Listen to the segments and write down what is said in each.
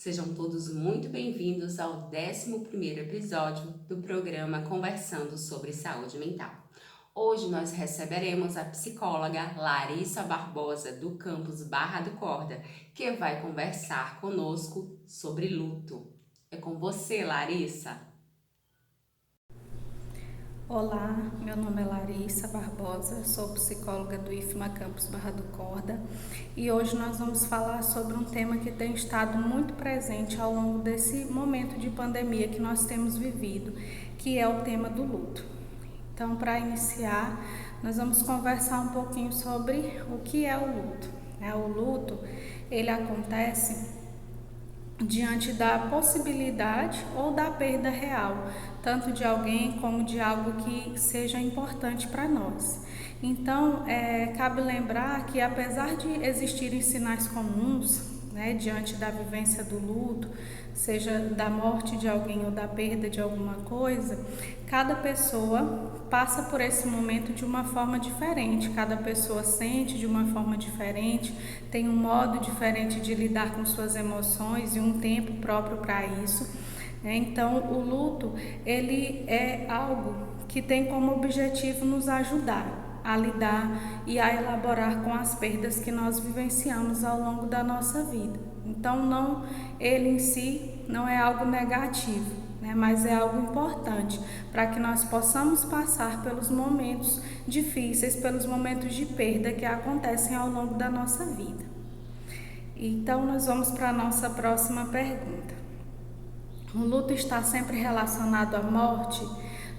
Sejam todos muito bem-vindos ao 11º episódio do programa Conversando sobre Saúde Mental. Hoje nós receberemos a psicóloga Larissa Barbosa, do campus Barra do Corda, que vai conversar conosco sobre luto. É com você, Larissa. Olá, meu nome é Larissa Barbosa, sou psicóloga do IFMA Campus Barra do Corda e hoje nós vamos falar sobre um tema que tem estado muito presente ao longo desse momento de pandemia que nós temos vivido, que é o tema do luto. Então, para iniciar, nós vamos conversar um pouquinho sobre o que é o luto. O luto, ele acontece diante da possibilidade ou da perda real, tanto de alguém como de algo que seja importante para nós. Então, cabe lembrar que apesar de existirem sinais comuns, diante da vivência do luto, seja da morte de alguém ou da perda de alguma coisa, cada pessoa passa por esse momento de uma forma diferente, cada pessoa sente de uma forma diferente, tem um modo diferente de lidar com suas emoções e um tempo próprio para isso. Então, o luto, ele é algo que tem como objetivo nos ajudar a lidar e a elaborar com as perdas que nós vivenciamos ao longo da nossa vida. Então, ele em si não é algo negativo, mas é algo importante para que nós possamos passar pelos momentos difíceis, pelos momentos de perda que acontecem ao longo da nossa vida. Então, nós vamos para a nossa próxima pergunta. O luto está sempre relacionado à morte?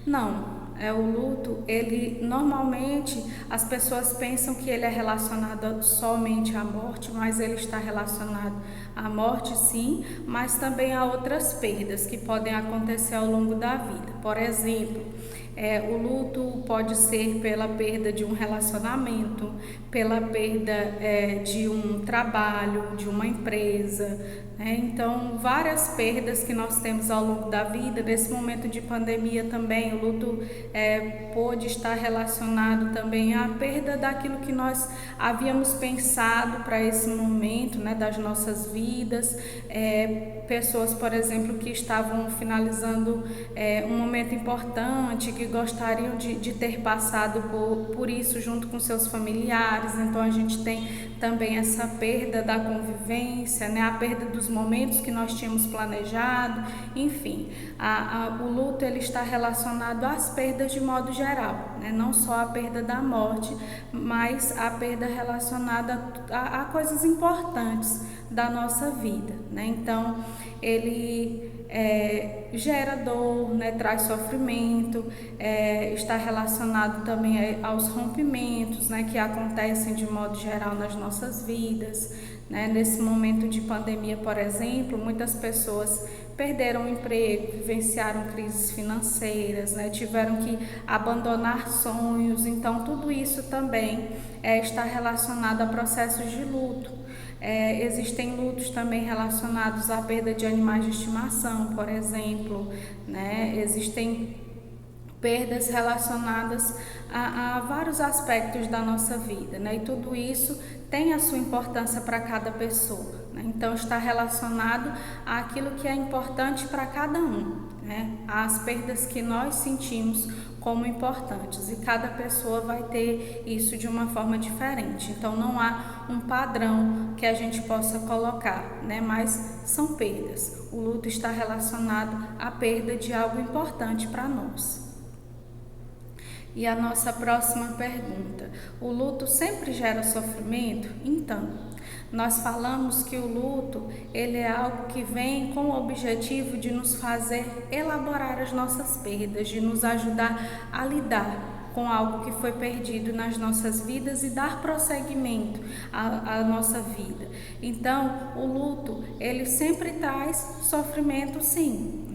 Não. O luto, ele normalmente as pessoas pensam que ele é relacionado somente à morte, mas ele está relacionado à morte sim, mas também a outras perdas que podem acontecer ao longo da vida. Por exemplo, o luto pode ser pela perda de um relacionamento, pela perda de um trabalho, de uma empresa, Então, várias perdas que nós temos ao longo da vida. Nesse momento de pandemia também, o luto pode estar relacionado também à perda daquilo que nós havíamos pensado para esse momento, das nossas vidas. Pessoas, por exemplo, que estavam finalizando um momento importante, que gostariam de ter passado por isso junto com seus familiares. Então, a gente tem também essa perda da convivência, a perda dos momentos que nós tínhamos planejado. Enfim, o luto ele está relacionado às perdas de modo geral, não só a perda da morte, mas a perda relacionada a coisas importantes da nossa vida, Então, ele gera dor, traz sofrimento, está relacionado também aos rompimentos, que acontecem de modo geral nas nossas vidas, Nesse momento de pandemia, por exemplo, muitas pessoas perderam o emprego, vivenciaram crises financeiras, tiveram que abandonar sonhos. Então, tudo isso também está relacionado a processos de luto. Existem lutos também relacionados à perda de animais de estimação, por exemplo, Existem perdas relacionadas a vários aspectos da nossa vida, E tudo isso tem a sua importância para cada pessoa, Então, está relacionado àquilo que é importante para cada um, As perdas que nós sentimos como importantes, e cada pessoa vai ter isso de uma forma diferente. Então, não há um padrão que a gente possa colocar, Mas são perdas. O luto está relacionado à perda de algo importante para nós. E a nossa próxima pergunta: o luto sempre gera sofrimento? Então, nós falamos que o luto ele é algo que vem com o objetivo de nos fazer elaborar as nossas perdas, de nos ajudar a lidar com algo que foi perdido nas nossas vidas e dar prosseguimento à nossa vida. Então, o luto, ele sempre traz sofrimento, sim,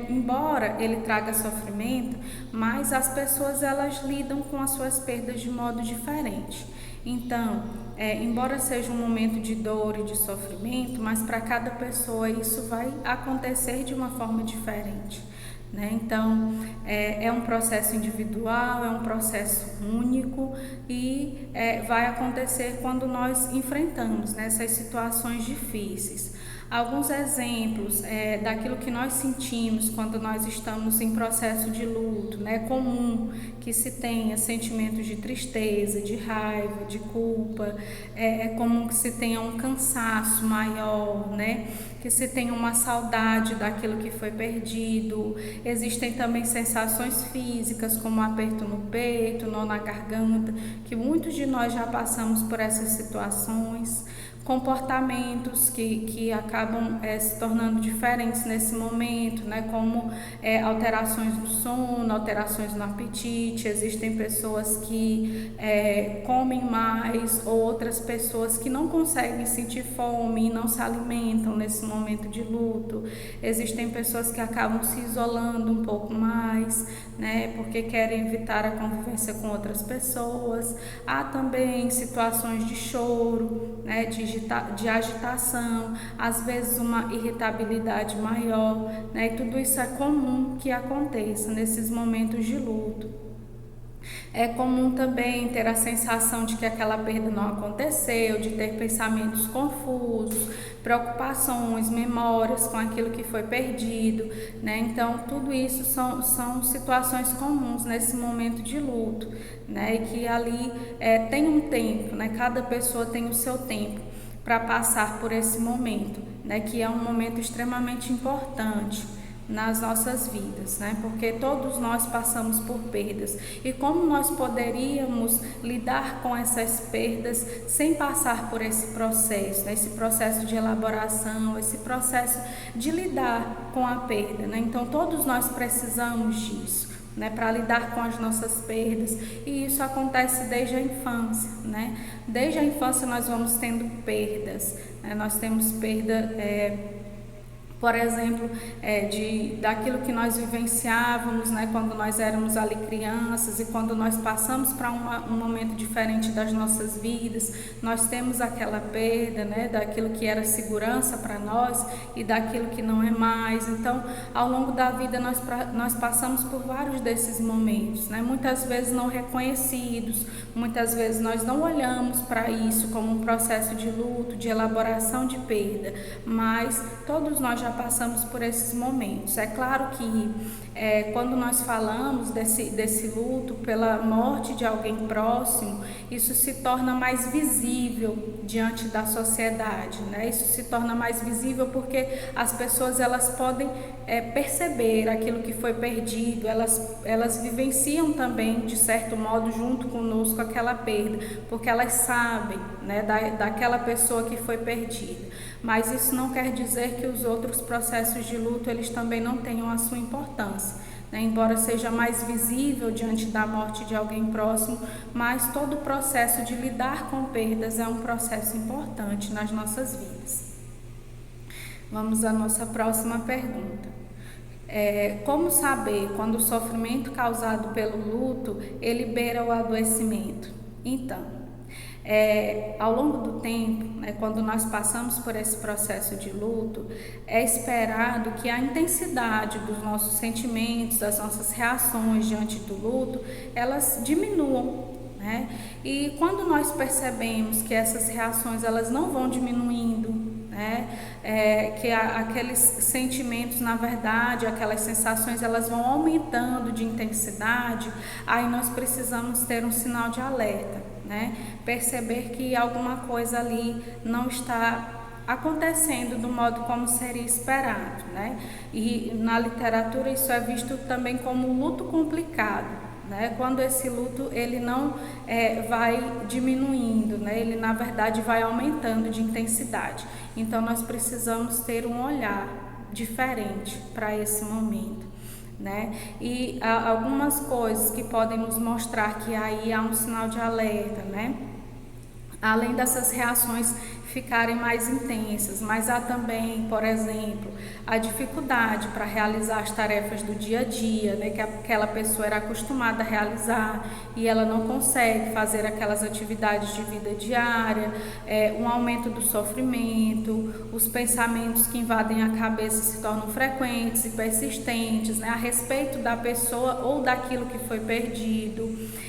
embora ele traga sofrimento, mas as pessoas elas lidam com as suas perdas de modo diferente. Então, embora seja um momento de dor e de sofrimento, mas para cada pessoa isso vai acontecer de uma forma diferente. Então, é um processo individual, é um processo único e vai acontecer quando nós enfrentamos essas situações difíceis. Alguns exemplos daquilo que nós sentimos quando nós estamos em processo de luto, né? É comum que se tenha sentimentos de tristeza, de raiva, de culpa, é comum que se tenha um cansaço maior, né? Que se tenha uma saudade daquilo que foi perdido. Existem também sensações físicas, como aperto no peito, nó na garganta, que muitos de nós já passamos por essas situações. Comportamentos que acabam se tornando diferentes nesse momento, né? Como alterações no sono, alterações no apetite. Existem pessoas que comem mais, ou outras pessoas que não conseguem sentir fome e não se alimentam nesse momento de luto. Existem pessoas que acabam se isolando um pouco mais, né? Porque querem evitar a convivência com outras pessoas. Há também situações de choro, né? De agitação, às vezes uma irritabilidade maior, né? E tudo isso é comum que aconteça nesses momentos de luto. É comum também ter a sensação de que aquela perda não aconteceu, de ter pensamentos confusos, preocupações, memórias com aquilo que foi perdido, né? Então, tudo isso são situações comuns nesse momento de luto, né? E que ali tem um tempo, né? Cada pessoa tem o seu tempo para passar por esse momento, né? Que é um momento extremamente importante nas nossas vidas, né? Porque todos nós passamos por perdas. E como nós poderíamos lidar com essas perdas sem passar por esse processo, né? Esse processo de elaboração, esse processo de lidar com a perda, né? Então todos nós precisamos disso, né, para lidar com as nossas perdas, e isso acontece desde a infância, né? Desde a infância nós vamos tendo perdas, né? Nós temos perda, por exemplo, daquilo que nós vivenciávamos, né, quando nós éramos ali crianças, e quando nós passamos para um momento diferente das nossas vidas, nós temos aquela perda, né, daquilo que era segurança para nós e daquilo que não é mais. Então, ao longo da vida nós passamos por vários desses momentos, né, muitas vezes não reconhecidos, muitas vezes nós não olhamos para isso como um processo de luto, de elaboração de perda, mas todos nós já passamos por esses momentos. É claro que quando nós falamos desse luto pela morte de alguém próximo, isso se torna mais visível diante da sociedade, né? Isso se torna mais visível porque as pessoas elas podem perceber aquilo que foi perdido, elas vivenciam também, de certo modo, junto conosco aquela perda, porque elas sabem, né, daquela pessoa que foi perdida. Mas isso não quer dizer que os outros processos de luto eles também não tenham a sua importância, né? Embora seja mais visível diante da morte de alguém próximo, mas todo o processo de lidar com perdas é um processo importante nas nossas vidas. Vamos à nossa próxima pergunta. Como saber quando o sofrimento causado pelo luto ele beira o adoecimento? Então, ao longo do tempo, né, quando nós passamos por esse processo de luto, é esperado que a intensidade dos nossos sentimentos, das nossas reações diante do luto, elas diminuam, né? E quando nós percebemos que essas reações elas não vão diminuindo, né, que aqueles sentimentos, na verdade, aquelas sensações, elas vão aumentando de intensidade, aí nós precisamos ter um sinal de alerta, né? Perceber que alguma coisa ali não está acontecendo do modo como seria esperado, né? E na literatura isso é visto também como luto complicado, né? Quando esse luto ele não vai diminuindo, né? Ele na verdade vai aumentando de intensidade. Então nós precisamos ter um olhar diferente para esse momento, né? E há algumas coisas que podem nos mostrar que aí há um sinal de alerta, né? Além dessas reações ficarem mais intensas, mas há também, por exemplo, a dificuldade para realizar as tarefas do dia a dia, né, que aquela pessoa era acostumada a realizar e ela não consegue fazer aquelas atividades de vida diária, um aumento do sofrimento, os pensamentos que invadem a cabeça se tornam frequentes e persistentes, né, a respeito da pessoa ou daquilo que foi perdido.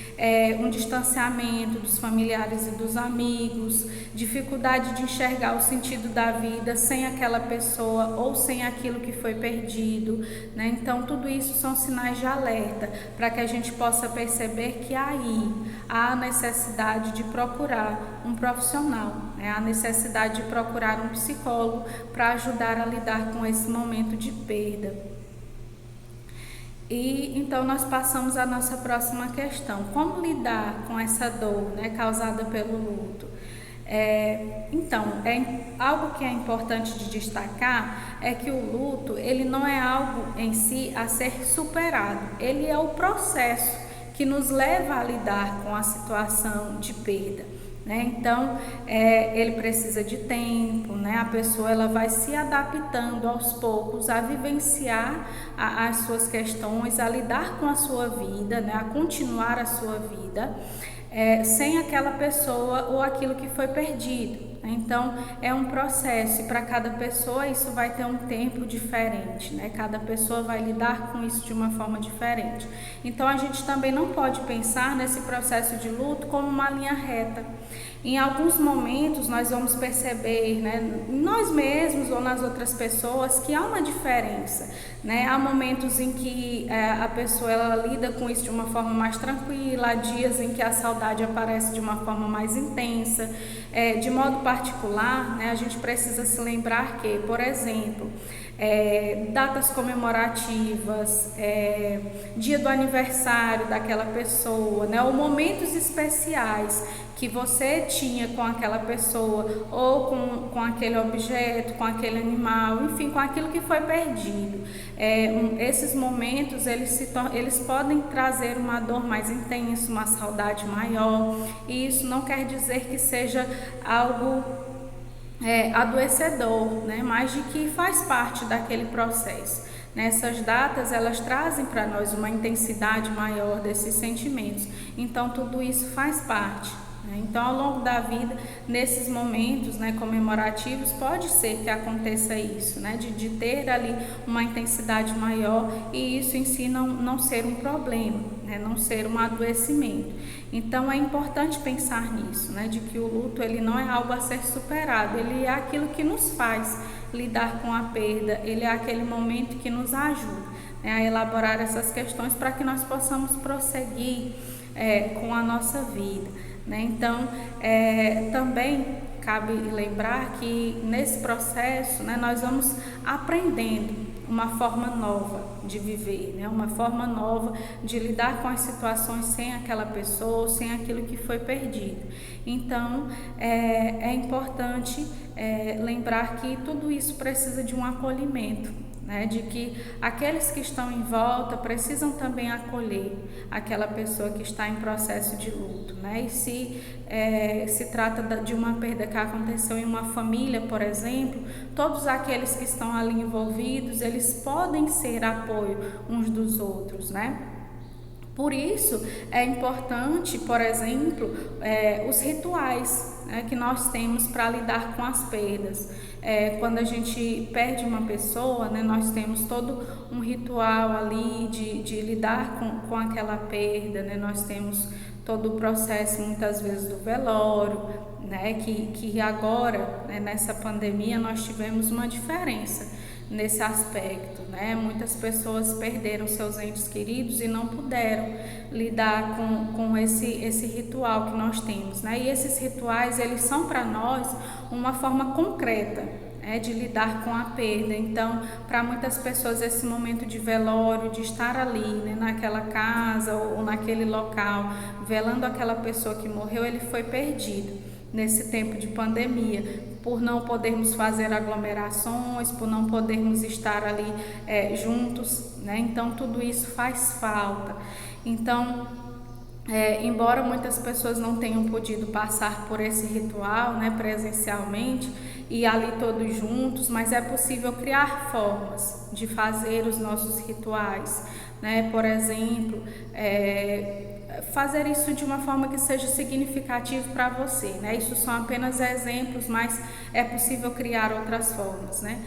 um distanciamento dos familiares e dos amigos, dificuldade de enxergar o sentido da vida sem aquela pessoa ou sem aquilo que foi perdido, né? Então, tudo isso são sinais de alerta para que a gente possa perceber que aí há a necessidade de procurar um profissional, né? A necessidade de procurar um psicólogo para ajudar a lidar com esse momento de perda. E então nós passamos à nossa próxima questão: como lidar com essa dor, né, causada pelo luto? Algo que é importante de destacar é que o luto, ele não é algo em si a ser superado, ele é o processo que nos leva a lidar com a situação de perda, né? Então, ele precisa de tempo, né? A pessoa ela vai se adaptando aos poucos a vivenciar as suas questões, a lidar com a sua vida, né? A continuar a sua vida, sem aquela pessoa ou aquilo que foi perdido. Então, é um processo e para cada pessoa isso vai ter um tempo diferente, né? Cada pessoa vai lidar com isso de uma forma diferente. Então, a gente também não pode pensar nesse processo de luto como uma linha reta. Em alguns momentos nós vamos perceber, né, em nós mesmos ou nas outras pessoas, que há uma diferença, né? Há momentos em que a pessoa ela lida com isso de uma forma mais tranquila, há dias em que a saudade aparece de uma forma mais intensa. De modo particular, né, a gente precisa se lembrar que, por exemplo, datas comemorativas, dia do aniversário daquela pessoa, né, ou momentos especiais que você tinha com aquela pessoa ou com aquele objeto, com aquele animal, enfim, com aquilo que foi perdido. Esses momentos eles podem trazer uma dor mais intensa, uma saudade maior, e isso não quer dizer que seja algo adoecedor, né? Mas de que faz parte daquele processo. Nessas datas, elas trazem para nós uma intensidade maior desses sentimentos, então tudo isso faz parte. Então, ao longo da vida, nesses momentos, né, comemorativos, pode ser que aconteça isso, né, de ter ali uma intensidade maior e isso em si não ser um problema, né, não ser um adoecimento. Então, é importante pensar nisso, né, de que o luto ele não é algo a ser superado, ele é aquilo que nos faz lidar com a perda, ele é aquele momento que nos ajuda, né, a elaborar essas questões para que nós possamos prosseguir com a nossa vida. Então, também cabe lembrar que nesse processo, né, nós vamos aprendendo uma forma nova de viver, né, uma forma nova de lidar com as situações sem aquela pessoa, sem aquilo que foi perdido. Então, é importante lembrar que tudo isso precisa de um acolhimento, né, de que aqueles que estão em volta precisam também acolher aquela pessoa que está em processo de luto, né? E se trata de uma perda que aconteceu em uma família, por exemplo, todos aqueles que estão ali envolvidos, eles podem ser apoio uns dos outros, né? Por isso é importante, por exemplo, os rituais, né, que nós temos para lidar com as perdas. Quando a gente perde uma pessoa, né, nós temos todo um ritual ali de lidar com aquela perda, né? Nós temos todo o processo, muitas vezes, do velório, né, que agora, né, nessa pandemia, nós tivemos uma diferença nesse aspecto, né? Muitas pessoas perderam seus entes queridos e não puderam lidar com esse ritual que nós temos, né? E esses rituais, eles são para nós uma forma concreta, de lidar com a perda. Então, para muitas pessoas, esse momento de velório, de estar ali, né, naquela casa ou naquele local, velando aquela pessoa que morreu, ele foi perdido nesse tempo de pandemia, por não podermos fazer aglomerações, por não podermos estar ali juntos, né? Então, tudo isso faz falta. Então, embora muitas pessoas não tenham podido passar por esse ritual, né, presencialmente e ali todos juntos, mas é possível criar formas de fazer os nossos rituais, né? Por exemplo, fazer isso de uma forma que seja significativa para você, né? Isso são apenas exemplos, mas é possível criar outras formas, né?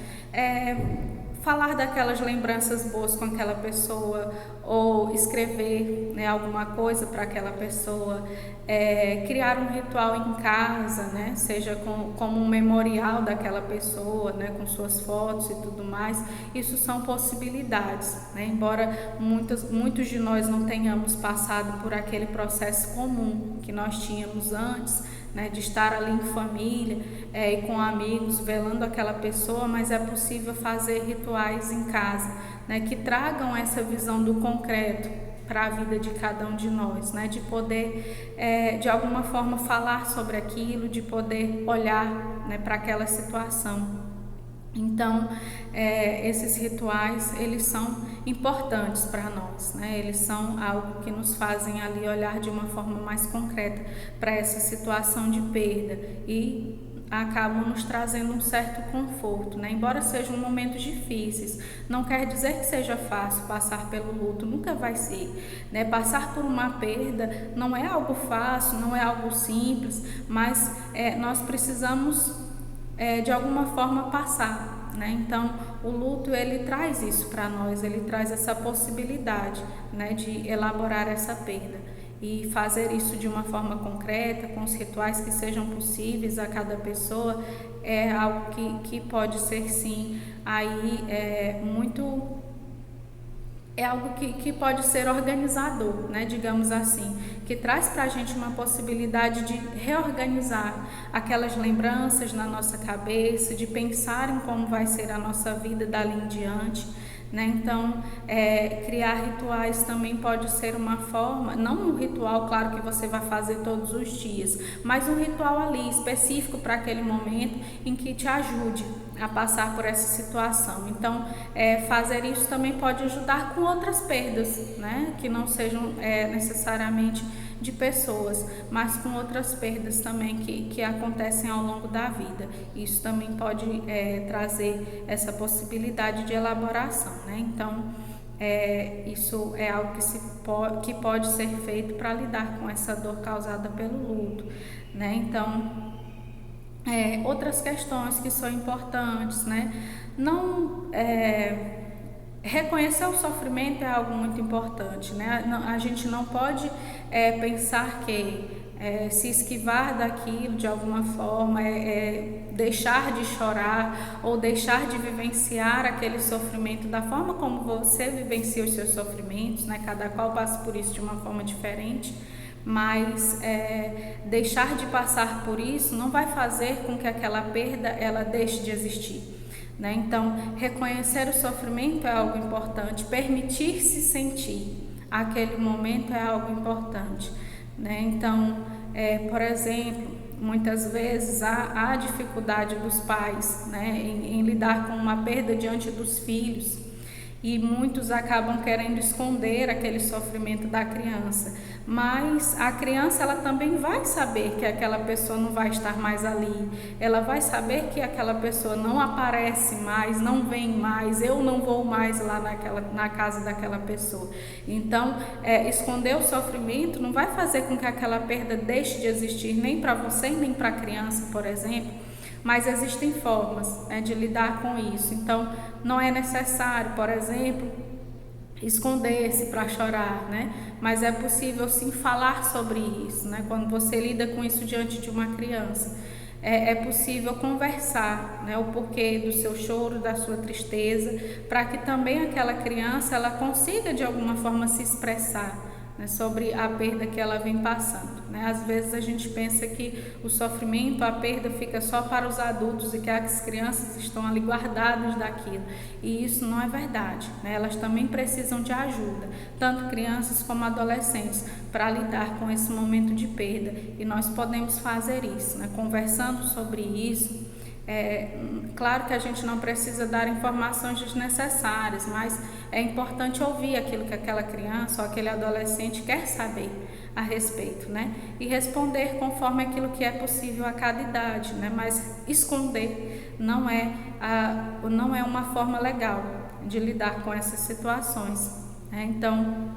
falar daquelas lembranças boas com aquela pessoa, ou escrever, né, alguma coisa para aquela pessoa, criar um ritual em casa, né, seja como um memorial daquela pessoa, né, com suas fotos e tudo mais. Isso são possibilidades, né, embora muitos de nós não tenhamos passado por aquele processo comum que nós tínhamos antes, né, de estar ali em família e com amigos velando aquela pessoa, mas é possível fazer rituais em casa, né, que tragam essa visão do concreto para a vida de cada um de nós, né, de poder de alguma forma falar sobre aquilo, de poder olhar, né, para aquela situação. Então, esses rituais, eles são importantes para nós, né? Eles são algo que nos fazem ali olhar de uma forma mais concreta para essa situação de perda e acabam nos trazendo um certo conforto, né? Embora sejam momentos difíceis, não quer dizer que seja fácil passar pelo luto, nunca vai ser, né? Passar por uma perda não é algo fácil, não é algo simples, mas nós precisamos de alguma forma passar, né? Então o luto, ele traz isso para nós, ele traz essa possibilidade, né, de elaborar essa perda e fazer isso de uma forma concreta, com os rituais que sejam possíveis a cada pessoa, é algo que pode ser sim aí é algo que pode ser organizador, né, digamos assim, que traz para a gente uma possibilidade de reorganizar aquelas lembranças na nossa cabeça, de pensar em como vai ser a nossa vida dali em diante, né? Então, criar rituais também pode ser uma forma, não um ritual, claro, que você vai fazer todos os dias, mas um ritual ali específico para aquele momento em que te ajude a passar por essa situação. Então, fazer isso também pode ajudar com outras perdas, né? Que não sejam necessariamente de pessoas, mas com outras perdas também que acontecem ao longo da vida. Isso também pode trazer essa possibilidade de elaboração, né? Então, isso é algo que pode ser feito para lidar com essa dor causada pelo luto, né? Então, outras questões que são importantes, né? Reconhecer o sofrimento é algo muito importante, né? A gente não pode pensar que se esquivar daquilo de alguma forma, deixar de chorar ou deixar de vivenciar aquele sofrimento da forma como você vivencia os seus sofrimentos, né? Cada qual passa por isso de uma forma diferente, mas deixar de passar por isso não vai fazer com que aquela perda ela deixe de existir, né? Então, reconhecer o sofrimento é algo importante, permitir-se sentir aquele momento é algo importante, né? Então, por exemplo, muitas vezes há dificuldade dos pais, né, em lidar com uma perda diante dos filhos, e muitos acabam querendo esconder aquele sofrimento da criança, mas a criança ela também vai saber que aquela pessoa não vai estar mais ali, ela vai saber que aquela pessoa não aparece mais, não vem mais, eu não vou mais lá na casa daquela pessoa. Então, esconder o sofrimento não vai fazer com que aquela perda deixe de existir, nem para você nem para a criança, por exemplo. Mas existem formas, né, de lidar com isso. Então, não é necessário, por exemplo, esconder-se para chorar, né? Mas é possível sim falar sobre isso, né? Quando você lida com isso diante de uma criança, é possível conversar, né, o porquê do seu choro, da sua tristeza, para que também aquela criança ela consiga de alguma forma se expressar, né, sobre a perda que ela vem passando, né? Às vezes a gente pensa que o sofrimento, a perda fica só para os adultos e que as crianças estão ali guardadas daquilo, e isso não é verdade, né? Elas também precisam de ajuda, tanto crianças como adolescentes, para lidar com esse momento de perda, e nós podemos fazer isso, né, conversando sobre isso. Claro que a gente não precisa dar informações desnecessárias, mas é importante ouvir aquilo que aquela criança ou aquele adolescente quer saber a respeito, né? E responder conforme aquilo que é possível a cada idade, né? Mas esconder não é uma forma legal de lidar com essas situações, né? Então,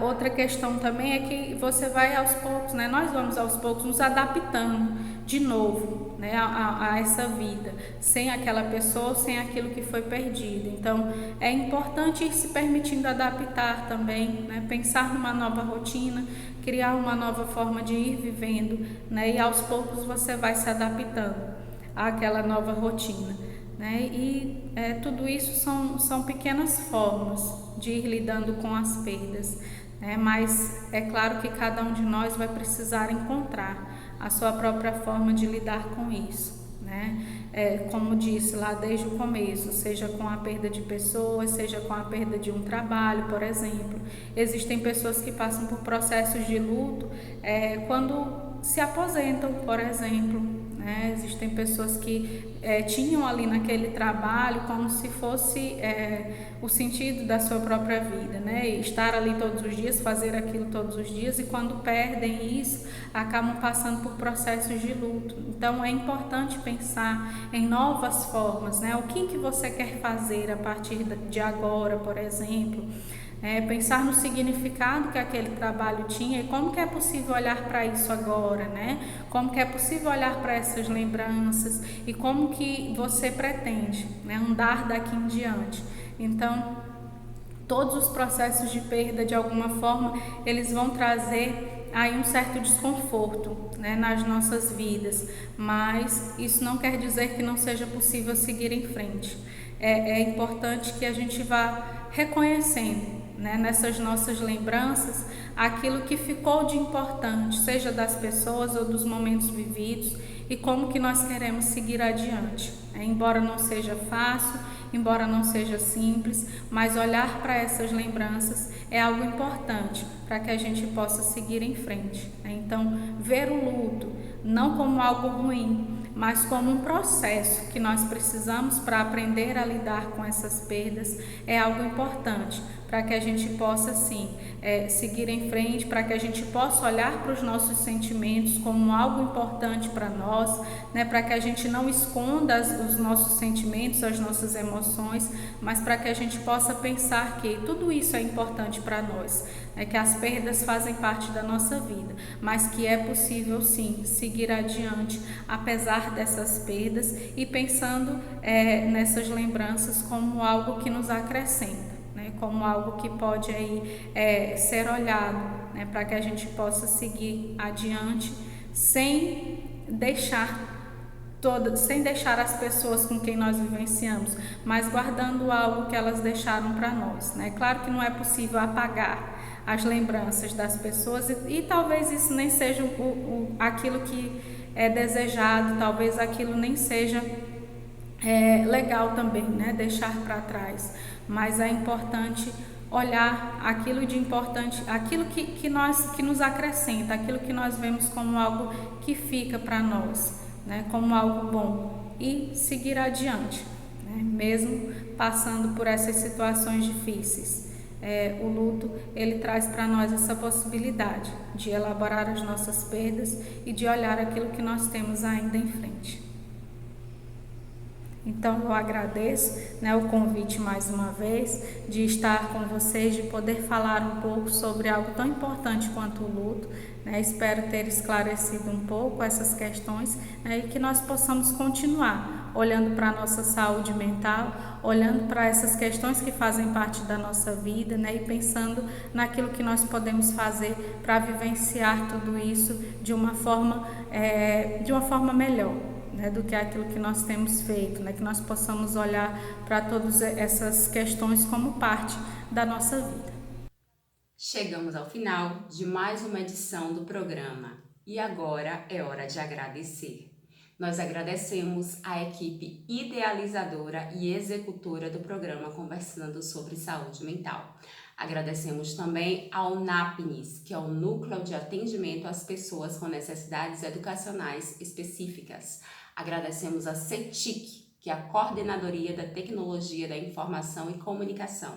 outra questão também é que você vai aos poucos, né? Nós vamos aos poucos nos adaptando de novo, né, a essa vida, sem aquela pessoa, sem aquilo que foi perdido. Então, é importante ir se permitindo adaptar também, né, pensar numa nova rotina, criar uma nova forma de ir vivendo, né, e aos poucos você vai se adaptando àquela nova rotina, né, e tudo isso são pequenas formas de ir lidando com as perdas, né, mas é claro que cada um de nós vai precisar encontrar a sua própria forma de lidar com isso, né? Como disse lá desde o começo, seja com a perda de pessoas, seja com a perda de um trabalho, por exemplo. Existem pessoas que passam por processos de luto quando se aposentam, por exemplo, né? Existem pessoas que tinham ali naquele trabalho como se fosse o sentido da sua própria vida, né? Estar ali todos os dias, fazer aquilo todos os dias, e quando perdem isso, acabam passando por processos de luto. Então é importante pensar em novas formas, né? O que você quer fazer a partir de agora, por exemplo. Pensar no significado que aquele trabalho tinha e como que é possível olhar para isso agora, né? Como que é possível olhar para essas lembranças e como que você pretende, né, andar daqui em diante. Então, todos os processos de perda, de alguma forma, eles vão trazer aí um certo desconforto, né, nas nossas vidas, mas isso não quer dizer que não seja possível seguir em frente. É importante que a gente vá reconhecendo, né, nessas nossas lembranças aquilo que ficou de importante, seja das pessoas ou dos momentos vividos, e como que nós queremos seguir adiante. Embora não seja fácil, embora não seja simples, mas olhar para essas lembranças é algo importante para que a gente possa seguir em frente. Então, ver o luto não como algo ruim, mas como um processo que nós precisamos para aprender a lidar com essas perdas, é algo importante para que a gente possa, sim, seguir em frente, para que a gente possa olhar para os nossos sentimentos como algo importante para nós, né, para que a gente não esconda os nossos sentimentos, as nossas emoções, mas para que a gente possa pensar que tudo isso é importante para nós, que as perdas fazem parte da nossa vida, mas que é possível, sim, seguir adiante, apesar dessas perdas, e pensando nessas lembranças como algo que nos acrescenta, né, como algo que pode aí, ser olhado, né, para que a gente possa seguir adiante sem deixar as pessoas com quem nós vivenciamos, mas guardando algo que elas deixaram para nós, né? Claro que não é possível apagar as lembranças das pessoas e talvez isso nem seja aquilo que é desejado, talvez aquilo nem seja legal também, né? Deixar para trás, mas é importante olhar aquilo de importante, aquilo que nos acrescenta, aquilo que nós vemos como algo que fica para nós, né, como algo bom, e seguir adiante, né, mesmo passando por essas situações difíceis. O luto, ele traz para nós essa possibilidade de elaborar as nossas perdas e de olhar aquilo que nós temos ainda em frente. Então eu agradeço, né, o convite mais uma vez de estar com vocês, de poder falar um pouco sobre algo tão importante quanto o luto, né? Espero ter esclarecido um pouco essas questões, né, e que nós possamos continuar olhando para a nossa saúde mental, olhando para essas questões que fazem parte da nossa vida, né, e pensando naquilo que nós podemos fazer para vivenciar tudo isso de uma forma melhor, né, do que aquilo que nós temos feito, né, que nós possamos olhar para todas essas questões como parte da nossa vida. Chegamos ao final de mais uma edição do programa e agora é hora de agradecer. Nós agradecemos a equipe idealizadora e executora do programa Conversando sobre Saúde Mental. Agradecemos também ao NAPNIS, que é o Núcleo de Atendimento às Pessoas com Necessidades Educacionais Específicas. Agradecemos a CETIC, que é a Coordenadoria da Tecnologia da Informação e Comunicação.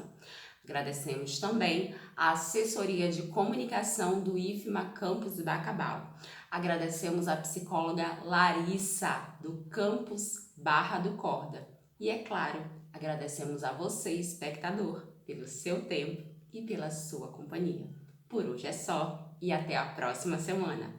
Agradecemos também a Assessoria de Comunicação do IFMA Campus Bacabal. Agradecemos a psicóloga Larissa, do Campus Barra do Corda. E, é claro, agradecemos a você, espectador, pelo seu tempo e pela sua companhia. Por hoje é só e até a próxima semana.